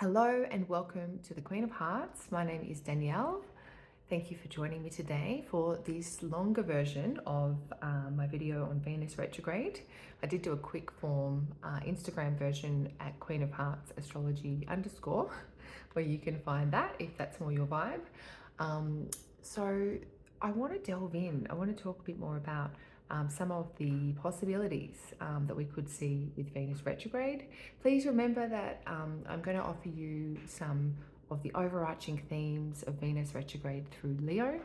Hello and welcome to the Queen of Hearts. My name is Danielle. Thank you for joining me today for this longer version of my video on Venus retrograde. I did do a quick form Instagram version at Queen of Hearts Astrology _ where you can find that if that's more your vibe. So I want to delve in. I want to talk a bit more about some of the possibilities that we could see with Venus retrograde. Please remember that I'm going to offer you some of the overarching themes of Venus retrograde through Leo.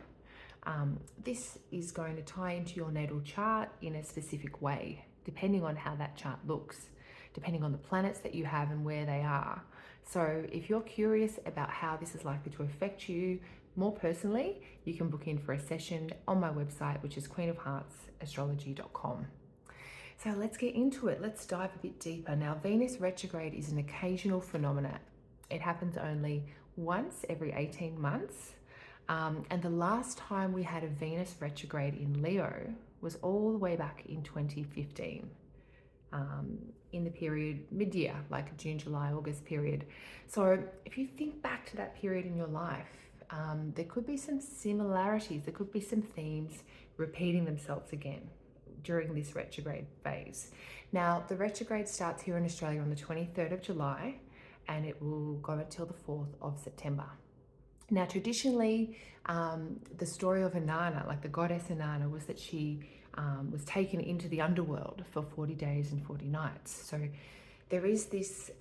This is going to tie into your natal chart in a specific way, depending on how that chart looks, depending on the planets that you have and where they are. So if you're curious about how this is likely to affect you more personally, you can book in for a session on my website, which is queenofheartsastrology.com. So let's get into it. Let's dive a bit deeper. Now, Venus retrograde is an occasional phenomenon. It happens only once every 18 months. And the last time we had a Venus retrograde in Leo was all the way back in 2015. In the period mid-year, like June, July, August period. So if you think back to that period in your life, there could be some similarities, there could be some themes repeating themselves again during this retrograde phase. Now, the retrograde starts here in Australia on the 23rd of July and it will go until the 4th of September. Now, traditionally, the story of Inanna, like the goddess Inanna, was that she was taken into the underworld for 40 days and 40 nights. So there is this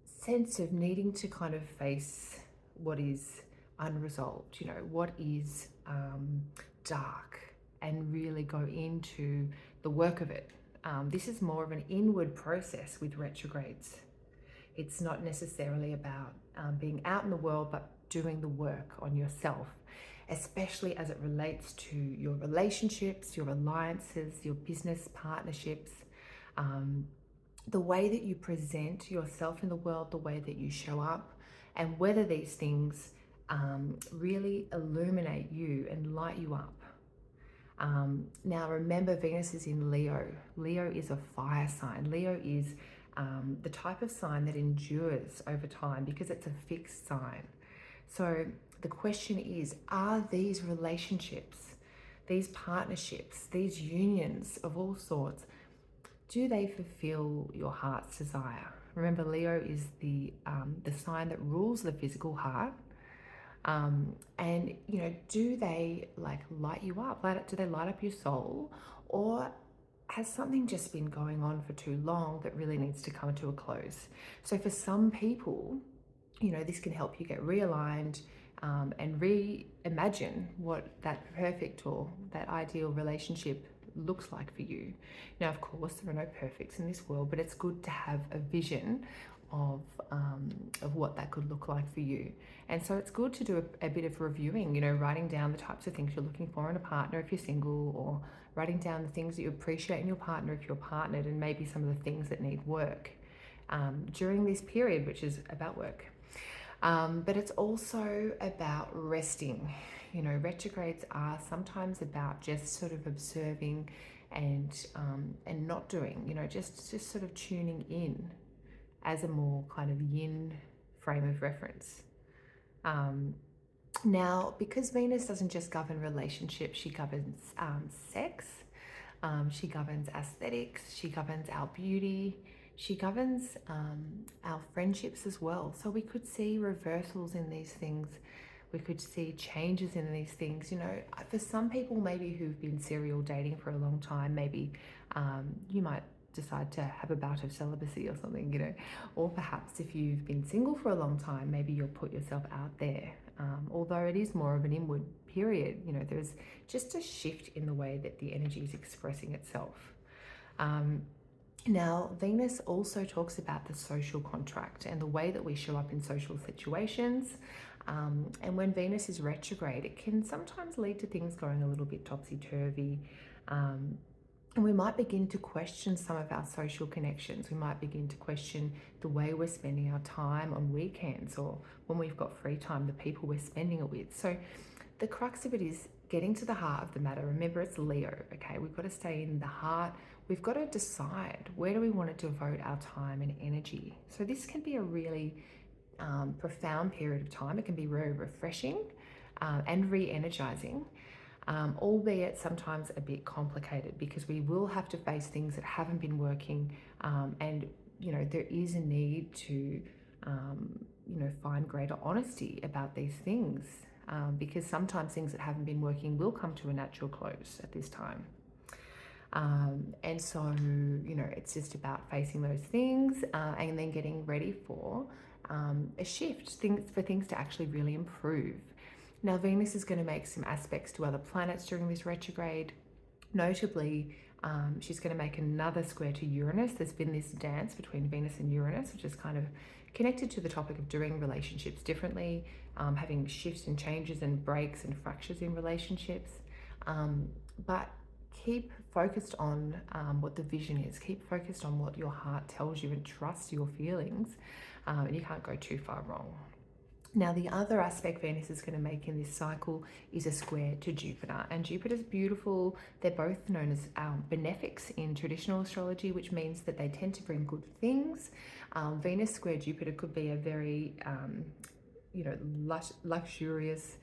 sense of needing to kind of face what is unresolved, what is dark, and really go into the work of it. This is more of an inward process with retrogrades. It's not necessarily about being out in the world, but doing the work on yourself, especially as it relates to your relationships, your alliances, your business partnerships, the way that you present yourself in the world, the way that you show up, and whether these things really illuminate you and light you up. Now remember, Venus is in Leo. Leo is a fire sign. Leo is the type of sign that endures over time because it's a fixed sign. So the question is, are these relationships, these partnerships, these unions of all sorts, do they fulfill your heart's desire? Remember, Leo is the sign that rules the physical heart. And, do they light you up? Do they light up your soul? Or has something just been going on for too long that really needs to come to a close? So for some people, this can help you get realigned and reimagine what that perfect or that ideal relationship looks like for you. Now, of course, there are no perfects in this world, but it's good to have a vision of what that could look like for you. And so it's good to do a bit of reviewing, writing down the types of things you're looking for in a partner if you're single, or writing down the things that you appreciate in your partner if you're partnered, and maybe some of the things that need work during this period, which is about work. But it's also about resting. Retrogrades are sometimes about just sort of observing and not doing, just sort of tuning in as a more kind of yin frame of reference. Now, because Venus doesn't just govern relationships, she governs sex, she governs aesthetics, she governs our beauty, she governs our friendships as well. So we could see reversals in these things. We could see changes in these things. For some people maybe who've been serial dating for a long time, maybe you might decide to have a bout of celibacy or something, or perhaps if you've been single for a long time, maybe you'll put yourself out there. Although it is more of an inward period, there's just a shift in the way that the energy is expressing itself. Now, Venus also talks about the social contract and the way that we show up in social situations. And when Venus is retrograde, it can sometimes lead to things going a little bit topsy-turvy. And we might begin to question some of our social connections. We might begin to question the way we're spending our time on weekends, or when we've got free time, the people we're spending it with. So the crux of it is getting to the heart of the matter. Remember, it's Leo, okay? We've got to stay in the heart we've got to decide, where do we want to devote our time and energy? So this can be a really profound period of time. It can be very refreshing and re-energizing, albeit sometimes a bit complicated, because we will have to face things that haven't been working, and there is a need to find greater honesty about these things, because sometimes things that haven't been working will come to a natural close at this time. And so, it's just about facing those things, and then getting ready for a shift, for things to actually really improve. Now, Venus is going to make some aspects to other planets during this retrograde. Notably, she's going to make another square to Uranus. There's been this dance between Venus and Uranus, which is kind of connected to the topic of doing relationships differently, having shifts and changes and breaks and fractures in relationships. But keep focused on what the vision is. Keep focused on what your heart tells you and trust your feelings, and you can't go too far wrong. Now, the other aspect Venus is going to make in this cycle is a square to Jupiter, and Jupiter's beautiful. They're both known as benefics in traditional astrology, which means that they tend to bring good things. Venus square Jupiter could be a very luxurious,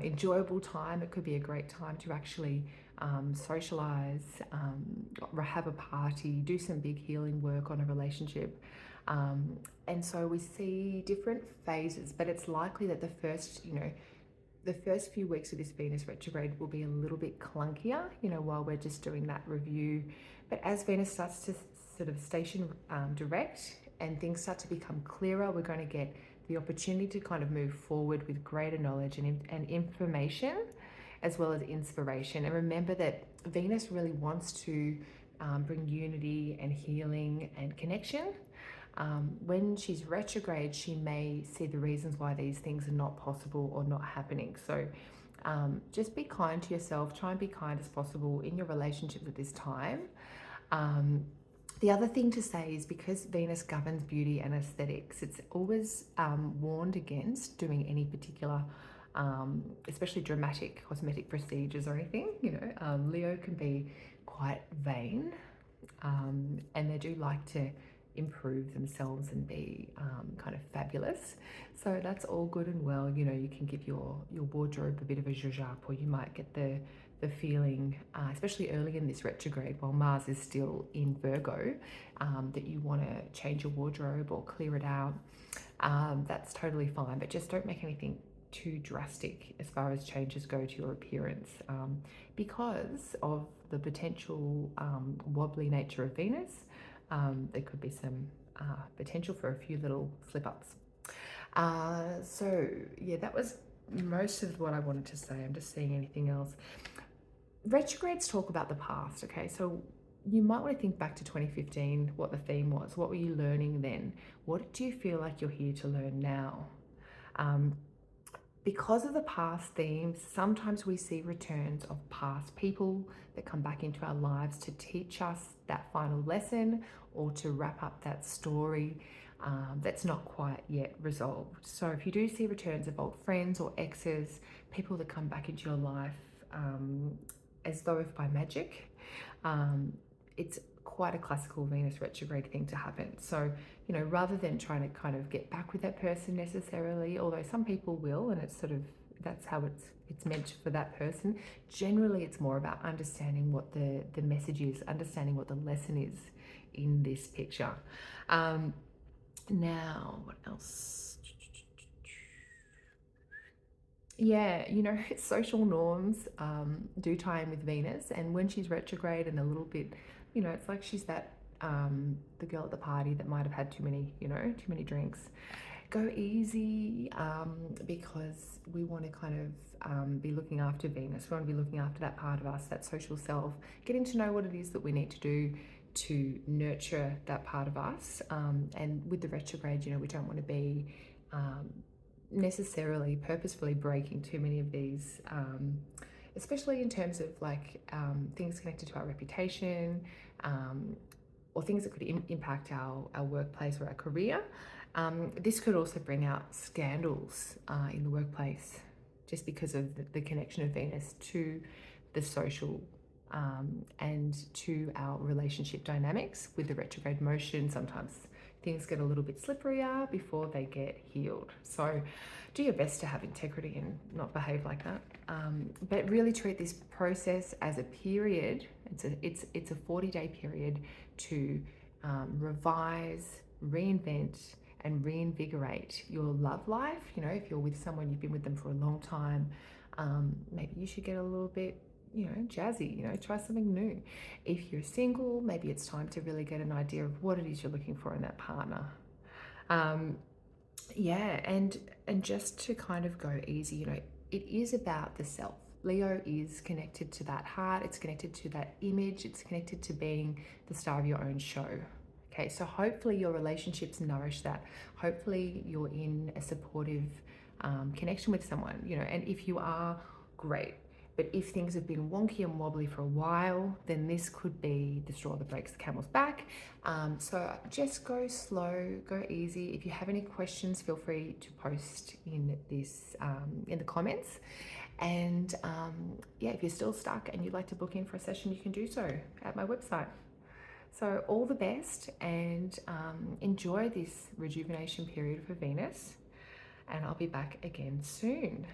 enjoyable time. It could be a great time to actually socialize, have a party, do some big healing work on a relationship. And so we see different phases, but it's likely that the first few weeks of this Venus retrograde will be a little bit clunkier, while we're just doing that review. But as Venus starts to sort of station direct and things start to become clearer, we're going to get the opportunity to kind of move forward with greater knowledge and information, as well as inspiration. And remember that Venus really wants to bring unity and healing and connection. When she's retrograde, she may see the reasons why these things are not possible or not happening. So just be kind to yourself. Try and be kind as possible in your relationships at this time. The other thing to say is, because Venus governs beauty and aesthetics, it's always warned against doing any particular, especially dramatic cosmetic procedures or anything. Leo can be quite vain, and they do like to improve themselves and be kind of fabulous. So that's all good and well. You can give your wardrobe a bit of a zhuzh up, or you might get the feeling, especially early in this retrograde while Mars is still in Virgo, that you want to change your wardrobe or clear it out. That's totally fine, but just don't make anything too drastic as far as changes go to your appearance, because of the potential wobbly nature of Venus. There could be some potential for a few little slip-ups. So yeah, that was most of what I wanted to say. I'm just seeing anything else. Retrogrades talk about the past, okay? So you might want to think back to 2015, what the theme was. What were you learning then? What do you feel like you're here to learn now? Because of the past themes, sometimes we see returns of past people that come back into our lives to teach us that final lesson, or to wrap up that story that's not quite yet resolved. So if you do see returns of old friends or exes, people that come back into your life as though if by magic, it's quite a classical Venus retrograde thing to happen. So, rather than trying to kind of get back with that person necessarily, although some people will, and it's sort of, that's how it's meant for that person. Generally, it's more about understanding what the message is, understanding what the lesson is in this picture. Now, what else? Yeah, social norms do tie in with Venus, and when she's retrograde and a little bit, it's like she's that the girl at the party that might have had too many drinks. Go easy, because we want to kind of be looking after Venus. We want to be looking after that part of us, that social self, getting to know what it is that we need to do to nurture that part of us. And with the retrograde, we don't want to be necessarily purposefully breaking too many of these, especially in terms of things connected to our reputation, or things that could impact our workplace or our career. This could also bring out scandals in the workplace, just because of the connection of Venus to the social and to our relationship dynamics. With the retrograde motion, sometimes things get a little bit slipperier before they get healed. So do your best to have integrity and not behave like that. But really treat this process as a period. It's a 40-day period to revise, reinvent, and reinvigorate your love life. You know, if you're with someone, you've been with them for a long time, maybe you should get a little bit, jazzy, try something new. If you're single, maybe it's time to really get an idea of what it is you're looking for in that partner. Yeah, and just to kind of go easy, it is about the self. Leo is connected to that heart, it's connected to that image, it's connected to being the star of your own show. Okay, so hopefully your relationships nourish that. Hopefully you're in a supportive connection with someone, and if you are, great. But if things have been wonky and wobbly for a while, then this could be the straw that breaks the camel's back. So just go slow, go easy. If you have any questions, feel free to post in this in the comments. And yeah, if you're still stuck and you'd like to book in for a session, you can do so at my website. So all the best, and enjoy this rejuvenation period for Venus. And I'll be back again soon.